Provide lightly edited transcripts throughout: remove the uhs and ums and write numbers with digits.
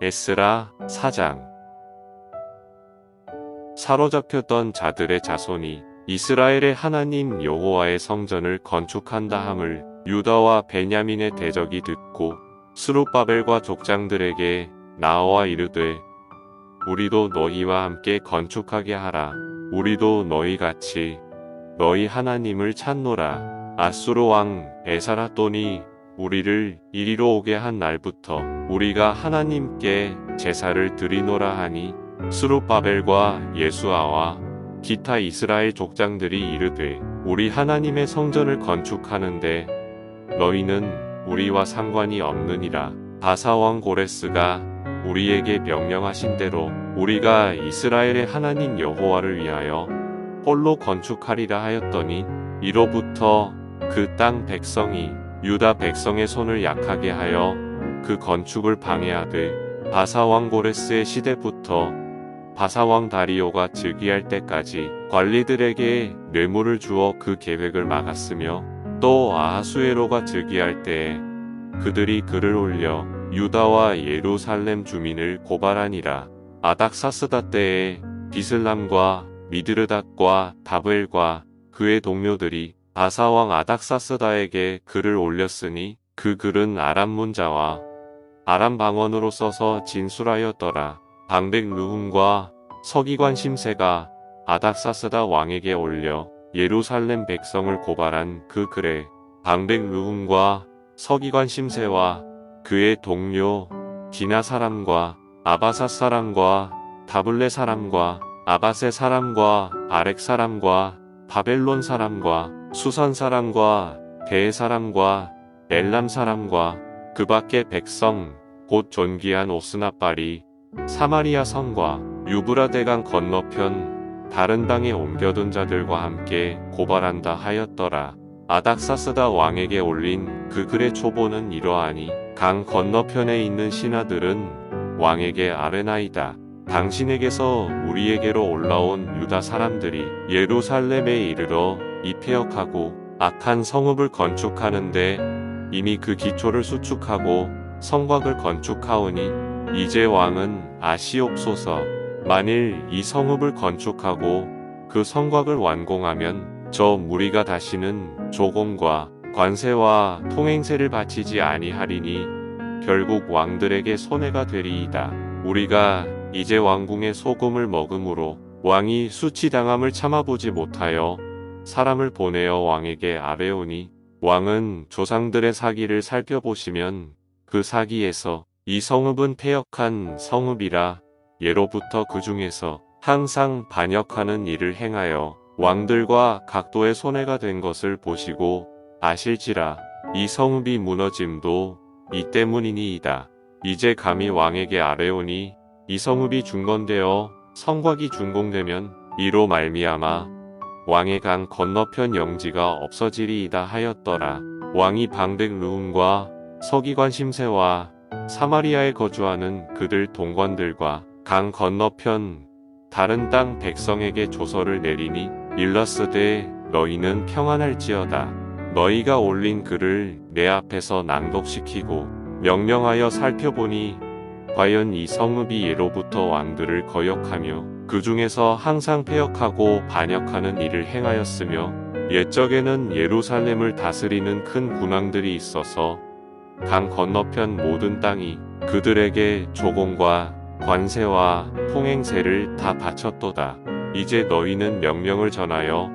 에스라 4장. 사로잡혔던 자들의 자손이 이스라엘의 하나님 여호와의 성전을 건축한다 함을 유다와 베냐민의 대적이 듣고 스룹바벨과 족장들에게 나와 이르되 우리도 너희와 함께 건축하게 하라. 우리도 너희같이 너희 하나님을 찾노라. 아수르 왕 에사라돈이 우리를 이리로 오게 한 날부터 우리가 하나님께 제사를 드리노라 하니 스룹바벨과 예수아와 기타 이스라엘 족장들이 이르되 우리 하나님의 성전을 건축하는데 너희는 우리와 상관이 없느니라. 바사 왕 고레스가 우리에게 명령하신 대로 우리가 이스라엘의 하나님 여호와를 위하여 홀로 건축하리라 하였더니 이로부터 그 땅 백성이 유다 백성의 손을 약하게 하여 그 건축을 방해하되 바사왕 고레스의 시대부터 바사왕 다리오가 즉위할 때까지 관리들에게 뇌물을 주어 그 계획을 막았으며 또 아하수에로가 즉위할 때에 그들이 글을 올려 유다와 예루살렘 주민을 고발하니라. 아닥사스다 때에 비슬람과 미드르닷과 다브엘과 그의 동료들이 바사왕 아닥사스다에게 글을 올렸으니 그 글은 아람 문자와 아람 방언으로 써서 진술하였더라. 방백 르훔과 서기관 심세가 아닥사스다 왕에게 올려 예루살렘 백성을 고발한 그 글에 방백 르훔과 서기관 심세와 그의 동료 디나 사람과 아바사 사람과 다블레 사람과 아바세 사람과 아렉 사람과 바벨론 사람과 수산 사람과 대 사람과 엘람 사람과 그 밖의 백성 곧 존귀한 오스나빨이 사마리아 성과 유브라데강 건너편 다른 땅에 옮겨둔 자들과 함께 고발한다 하였더라. 아닥사스다 왕에게 올린 그 글의 초보는 이러하니 강 건너편에 있는 신하들은 왕에게 아뢰나이다. 당신에게서 우리에게로 올라온 유다 사람들이 예루살렘에 이르러 이 폐역하고 악한 성읍을 건축하는데 이미 그 기초를 수축하고 성곽을 건축하오니 이제 왕은 아시옵소서. 만일 이 성읍을 건축하고 그 성곽을 완공하면 저 무리가 다시는 조공과 관세와 통행세를 바치지 아니하리니 결국 왕들에게 손해가 되리이다. 우리가 이제 왕궁의 소금을 먹음으로 왕이 수치당함을 참아보지 못하여 사람을 보내어 왕에게 아뢰오니 왕은 조상들의 사기를 살펴보시면 그 사기에서 이 성읍은 패역한 성읍이라 예로부터 그 중에서 항상 반역하는 일을 행하여 왕들과 각도의 손해가 된 것을 보시고 아실지라. 이 성읍이 무너짐도 이 때문이니이다. 이제 감히 왕에게 아뢰오니 이 성읍이 중건되어 성곽이 준공되면 이로 말미암아 왕의 강 건너편 영지가 없어지리이다 하였더라. 왕이 방백 르훔과 서기관 심세와 사마리아에 거주하는 그들 동관들과 강 건너편 다른 땅 백성에게 조서를 내리니 일렀으되 너희는 평안할지어다. 너희가 올린 글을 내 앞에서 낭독시키고 명령하여 살펴보니 과연 이 성읍이 예로부터 왕들을 거역하며 그 중에서 항상 패역하고 반역하는 일을 행하였으며 옛적에는 예루살렘을 다스리는 큰 군왕들이 있어서 강 건너편 모든 땅이 그들에게 조공과 관세와 통행세를 다 바쳤도다. 이제 너희는 명령을 전하여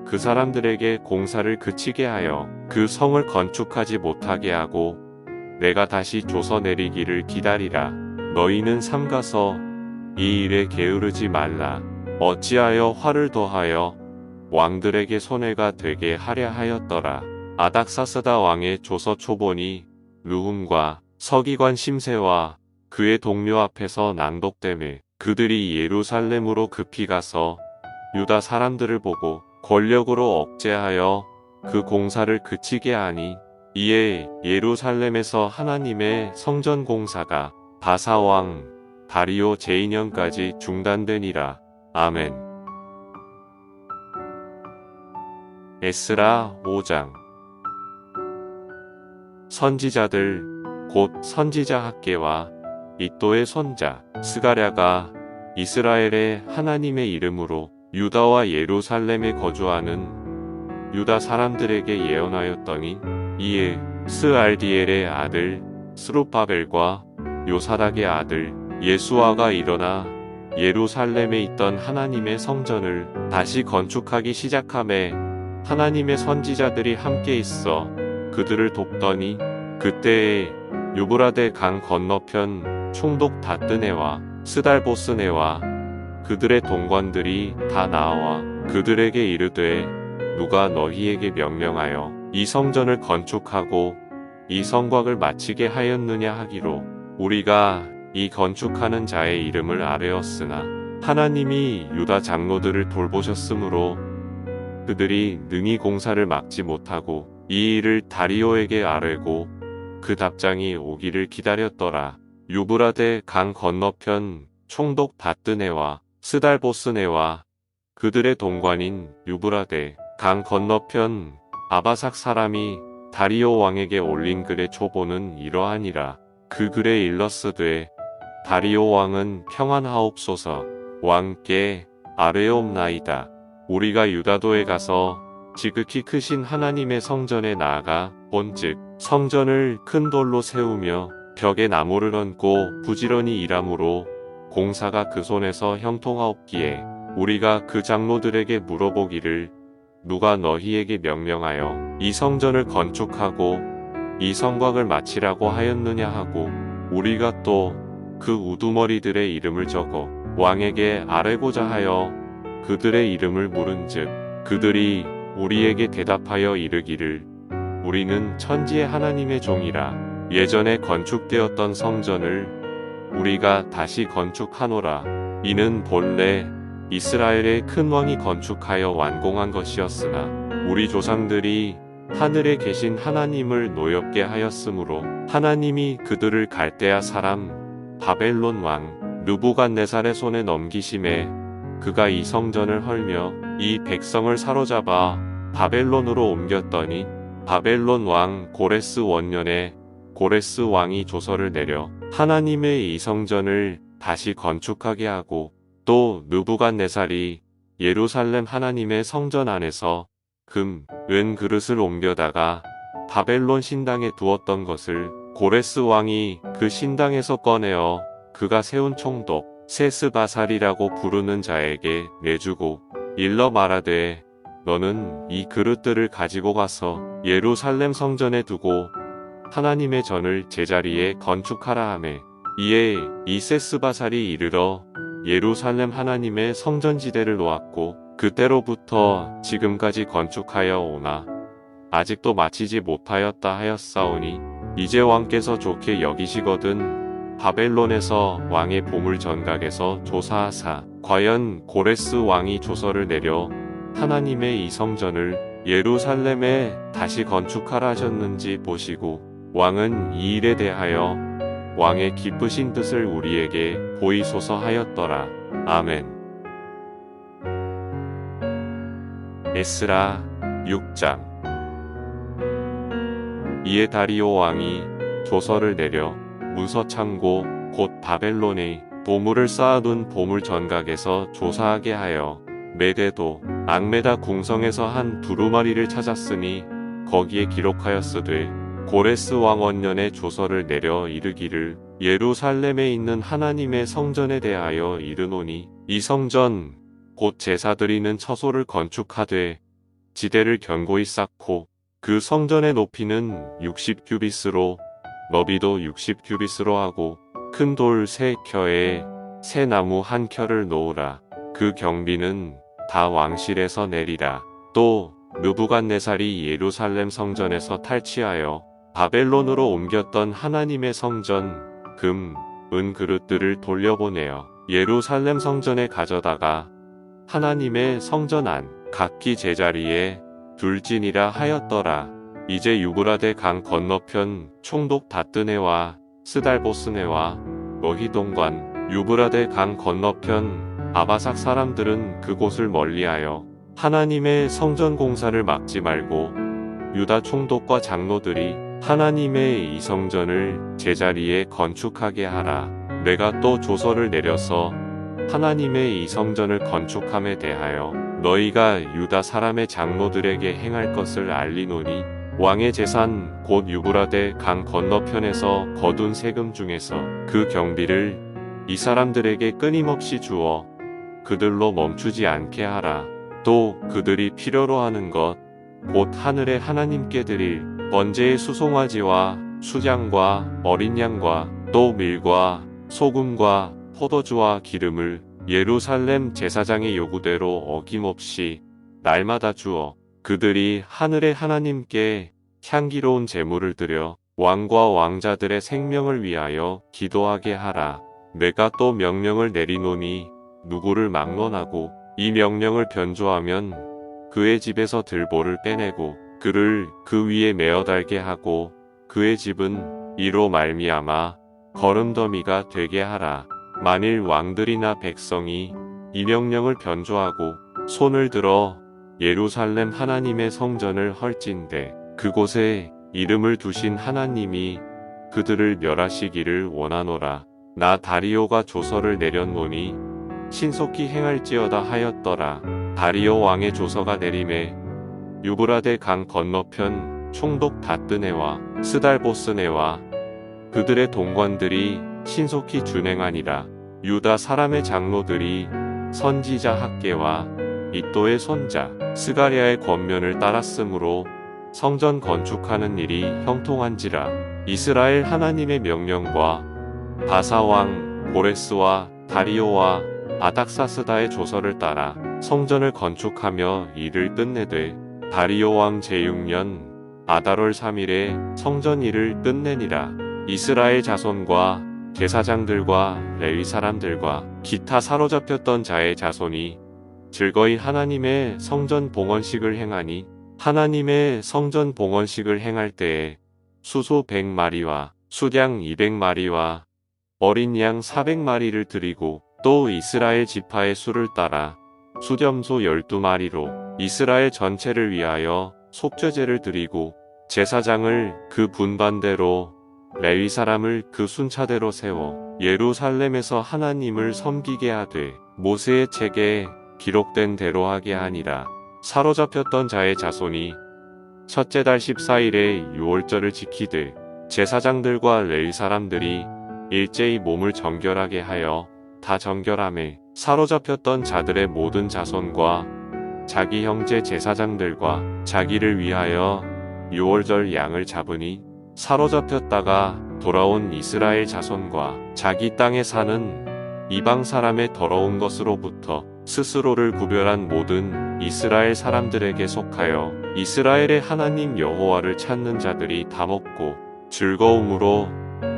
그 사람들에게 공사를 그치게 하여 그 성을 건축하지 못하게 하고 내가 다시 조서 내리기를 기다리라. 너희는 삼가서 이 일에 게으르지 말라. 어찌하여 화를 더하여 왕들에게 손해가 되게 하려 하였더라. 아닥사스다 왕의 조서 초본이 르훔과 서기관 심세와 그의 동료 앞에서 낭독되매 그들이 예루살렘으로 급히 가서 유다 사람들을 보고 권력으로 억제하여 그 공사를 그치게 하니 이에 예루살렘에서 하나님의 성전 공사가 바사왕 다리오 제2년까지 중단되니라. 아멘. 에스라 5장. 선지자들 곧 선지자 학계와 이또의 손자 스가랴가 이스라엘의 하나님의 이름으로 유다와 예루살렘에 거주하는 유다 사람들에게 예언하였더니 이에 스알디엘의 아들 스룹바벨과 요사닥의 아들 예수아가 일어나 예루살렘에 있던 하나님의 성전을 다시 건축하기 시작하매 하나님의 선지자들이 함께 있어 그들을 돕더니 그때에 유브라데 강 건너편 총독 다뜨네와 스달보스네와 그들의 동관들이 다 나와 그들에게 이르되 누가 너희에게 명령하여 이 성전을 건축하고 이 성곽을 마치게 하였느냐 하기로 우리가 이 건축하는 자의 이름을 아뢰었으나 하나님이 유다 장로들을 돌보셨으므로 그들이 능히 공사를 막지 못하고 이 일을 다리오에게 아뢰고 그 답장이 오기를 기다렸더라. 유브라데 강 건너편 총독 다뜨네와 스달보스네와 그들의 동관인 유브라데 강 건너편 아바삭 사람이 다리오 왕에게 올린 글의 초보는 이러하니라. 그 글에 일렀으되 다리오 왕은 평안하옵소서. 왕께 아뢰옵나이다. 우리가 유다도에 가서 지극히 크신 하나님의 성전에 나아가 본즉 성전을 큰 돌로 세우며 벽에 나무를 얹고 부지런히 일함으로 공사가 그 손에서 형통하옵기에 우리가 그 장로들에게 물어보기를 누가 너희에게 명령하여 이 성전을 건축하고 이 성곽을 마치라고 하였느냐 하고 우리가 또 그 우두머리들의 이름을 적어 왕에게 아뢰고자 하여 그들의 이름을 물은즉 그들이 우리에게 대답하여 이르기를 우리는 천지의 하나님의 종이라 예전에 건축되었던 성전을 우리가 다시 건축하노라. 이는 본래 이스라엘의 큰 왕이 건축하여 완공한 것이었으나 우리 조상들이 하늘에 계신 하나님을 노엽게 하였으므로 하나님이 그들을 갈대아 사람 바벨론 왕 느부갓네살의 손에 넘기심에 그가 이 성전을 헐며 이 백성을 사로잡아 바벨론으로 옮겼더니 바벨론 왕 고레스 원년에 고레스 왕이 조서를 내려 하나님의 이 성전을 다시 건축하게 하고 또 느부갓네살이 예루살렘 하나님의 성전 안에서 금, 은 그릇을 옮겨다가 바벨론 신당에 두었던 것을 고레스 왕이 그 신당에서 꺼내어 그가 세운 총독 세스바살이라고 부르는 자에게 내주고 일러 말하되 너는 이 그릇들을 가지고 가서 예루살렘 성전에 두고 하나님의 전을 제자리에 건축하라 하매 이에 이 세스바살이 이르러 예루살렘 하나님의 성전지대를 놓았고 그때로부터 지금까지 건축하여 오나 아직도 마치지 못하였다 하였사오니 이제 왕께서 좋게 여기시거든 바벨론에서 왕의 보물 전각에서 조사하사 과연 고레스 왕이 조서를 내려 하나님의 이 성전을 예루살렘에 다시 건축하라 하셨는지 보시고 왕은 이 일에 대하여 왕의 기쁘신 뜻을 우리에게 보이소서 하였더라. 아멘. 에스라 6장. 이에 다리오 왕이 조서를 내려 문서창고 곧 바벨론에 보물을 쌓아둔 보물 전각에서 조사하게 하여 메데도 앙메다 궁성에서 한 두루마리를 찾았으니 거기에 기록하였으되 고레스 왕 원년에 조서를 내려 이르기를 예루살렘에 있는 하나님의 성전에 대하여 이르노니 이 성전 곧 제사 드리는 처소를 건축하되 지대를 견고히 쌓고 그 성전의 높이는 60규빗으로 너비도 60규빗으로 하고 큰 돌 3켜에 새 나무 1켜를 놓으라. 그 경비는 다 왕실에서 내리라. 또 느부갓네살이 예루살렘 성전에서 탈취하여 바벨론으로 옮겼던 하나님의 성전 금, 은 그릇들을 돌려보내어 예루살렘 성전에 가져다가 하나님의 성전 안 각기 제자리에 둘지니라 하였더라. 이제 유브라데 강 건너편 총독 다뜨네와 스달보스네와 너희동관 유브라데 강 건너편 아바삭 사람들은 그곳을 멀리하여 하나님의 성전 공사를 막지 말고 유다 총독과 장로들이 하나님의 이 성전을 제자리에 건축하게 하라. 내가 또 조서를 내려서 하나님의 이 성전을 건축함에 대하여 너희가 유다 사람의 장로들에게 행할 것을 알리노니 왕의 재산 곧 유브라데 강 건너편에서 거둔 세금 중에서 그 경비를 이 사람들에게 끊임없이 주어 그들로 멈추지 않게 하라. 또 그들이 필요로 하는 것 곧 하늘의 하나님께 드릴 번제의 수송아지와 수장과 어린 양과 또 밀과 소금과 포도주와 기름을 예루살렘 제사장의 요구대로 어김없이 날마다 주어 그들이 하늘의 하나님께 향기로운 제물을 드려 왕과 왕자들의 생명을 위하여 기도하게 하라. 내가 또 명령을 내리노니 누구를 막론하고 이 명령을 변조하면 그의 집에서 들보를 빼내고 그를 그 위에 메어 달게 하고 그의 집은 이로 말미암아 거름더미가 되게 하라. 만일 왕들이나 백성이 이 명령을 변조하고 손을 들어 예루살렘 하나님의 성전을 헐진대 그곳에 이름을 두신 하나님이 그들을 멸하시기를 원하노라. 나 다리오가 조서를 내렸노니 신속히 행할지어다 하였더라. 다리오 왕의 조서가 내림에 유브라데 강 건너편 총독 다뜨네와 스달보스네와 그들의 동관들이 신속히 준행하니라. 유다 사람의 장로들이 선지자 학계와 이또의 손자 스가랴의 권면을 따랐으므로 성전 건축하는 일이 형통한지라. 이스라엘 하나님의 명령과 바사왕 고레스와 다리오와 아닥사스다의 조서를 따라 성전을 건축하며 일을 끝내되 다리오 왕 제6년 아달월 3일에 성전 일을 끝내니라. 이스라엘 자손과 제사장들과 레위 사람들과 기타 사로잡혔던 자의 자손이 즐거이 하나님의 성전 봉헌식을 행하니 하나님의 성전 봉헌식을 행할 때에 수소 100마리와 수량 200마리와 어린 양 400마리를 드리고 또 이스라엘 지파의 수를 따라 수렴소 12마리로 이스라엘 전체를 위하여 속죄제를 드리고 제사장을 그 분반대로 레위 사람을 그 순차대로 세워 예루살렘에서 하나님을 섬기게 하되 모세의 책에 기록된 대로 하게 하니라. 사로잡혔던 자의 자손이 첫째 달 14일에 유월절을 지키되 제사장들과 레위 사람들이 일제히 몸을 정결하게 하여 다 정결함에 사로잡혔던 자들의 모든 자손과 자기 형제 제사장들과 자기를 위하여 유월절 양을 잡으니 사로잡혔다가 돌아온 이스라엘 자손과 자기 땅에 사는 이방 사람의 더러운 것으로부터 스스로를 구별한 모든 이스라엘 사람들에게 속하여 이스라엘의 하나님 여호와를 찾는 자들이 다 먹고 즐거움으로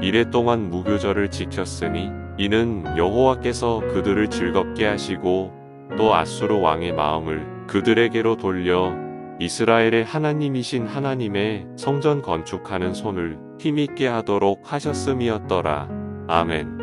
이레 동안 무교절을 지켰으니 이는 여호와께서 그들을 즐겁게 하시고 또 아수르 왕의 마음을 그들에게로 돌려 이스라엘의 하나님이신 하나님의 성전 건축하는 손을 힘있게 하도록 하셨음이었더라. 아멘.